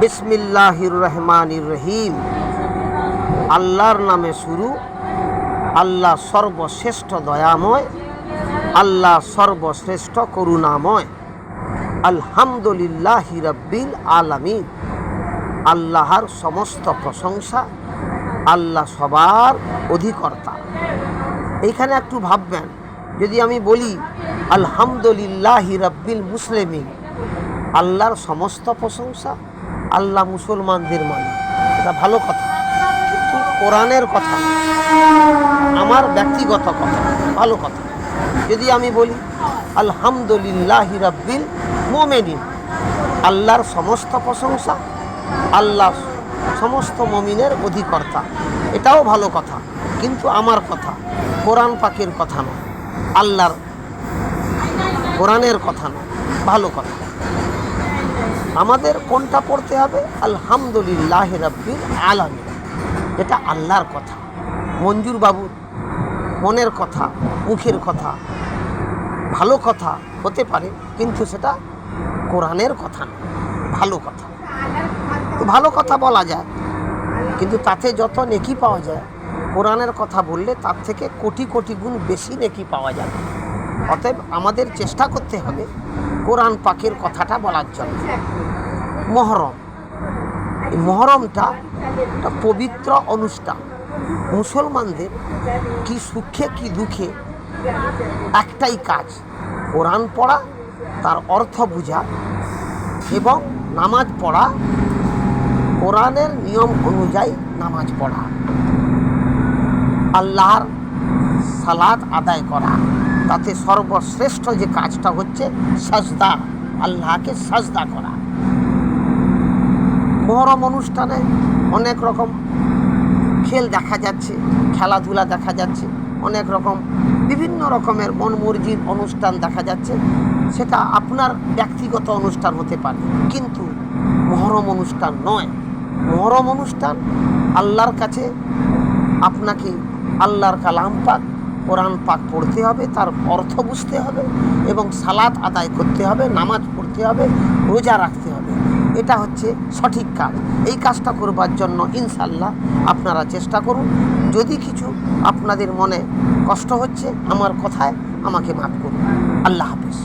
বিসমিল্লাহির রহমানির রহিম। আল্লাহর নামে শুরু। আল্লাহ সর্বশ্রেষ্ঠ দয়াময়, আল্লাহ সর্বশ্রেষ্ঠ করুণাময়। আলহামদুলিল্লাহি রাব্বিল আলামিন। আল্লাহর সমস্ত প্রশংসা, আল্লাহ সবার অধিকর্তা। এইখানে একটু ভাববেন, যদি আমি বলি আলহামদুলিল্লাহি রাব্বিল মুসলিমিন, আল্লাহর সমস্ত প্রশংসা, আল্লাহ মুসলমানদের মালিক, এটা ভালো কথা, কিন্তু কোরআনের কথা না, আমার ব্যক্তিগত কথা, ভালো কথা। যদি আমি বলি আলহামদুলিল্লাহি রাব্বিল মুমিনিন, আল্লাহর সমস্ত প্রশংসা, আল্লাহ সমস্ত মুমিনের অধিকর্তা, এটাও ভালো কথা, কিন্তু আমার কথা, কোরআন পাকের কথা নয়, আল্লাহর কোরআনের কথা নয়, ভালো কথা। আমাদের কোনটা পড়তে হবে? আলহামদুলিল্লাহি রাব্বিল আলামিন, এটা আল্লাহর কথা। মঞ্জুর বাবুর মনের কথা, মুখের কথা, ভালো কথা হতে পারে, কিন্তু সেটা কোরআনের কথা না, ভালো কথা। ভালো কথা বলা যায়, কিন্তু তাতে যত নেকি পাওয়া যায়, কোরআনের কথা বললে তার থেকে কোটি কোটি গুণ বেশি নেকি পাওয়া যাবে। অতএব আমাদের চেষ্টা করতে হবে কোরআন পাকের কথাটা বলার জন্য। মহরম, এই মহরমটা একটা পবিত্র অনুষ্ঠান। মুসলমানদের কি সুখে কি দুঃখে একটাই কাজ, কোরআন পড়া, তার অর্থ বোঝা এবং নামাজ পড়া, কোরআনের নিয়ম অনুযায়ী নামাজ পড়া, আল্লাহর সালাত আদায় করা। তাতে সর্বশ্রেষ্ঠ যে কাজটা হচ্ছে সাজদা, আল্লাহকে সাজদা করা। মহরম অনুষ্ঠানে অনেক রকম খেল দেখা যাচ্ছে, খেলাধুলা দেখা যাচ্ছে, অনেক রকম বিভিন্ন রকমের মন মর্জির অনুষ্ঠান দেখা যাচ্ছে। সেটা আপনার ব্যক্তিগত অনুষ্ঠান হতে পারে, কিন্তু মহরম অনুষ্ঠান নয়। মহরম অনুষ্ঠান আল্লাহর কাছে আপনাকে আল্লাহর কালাম পাক, কোরআন পাক পড়তে হবে, তার অর্থ বুঝতে হবে এবং সালাত আদায় করতে হবে, নামাজ পড়তে হবে, রোজা রাখতে হবে। এটা হচ্ছে সঠিক কাজ। এই কাজটা করবার জন্য ইনশাআল্লাহ আপনারা চেষ্টা করুন। যদি কিছু আপনাদের মনে কষ্ট হচ্ছে আমার কথায়, আমাকে মাফ করুন। আল্লাহ হাফেজ।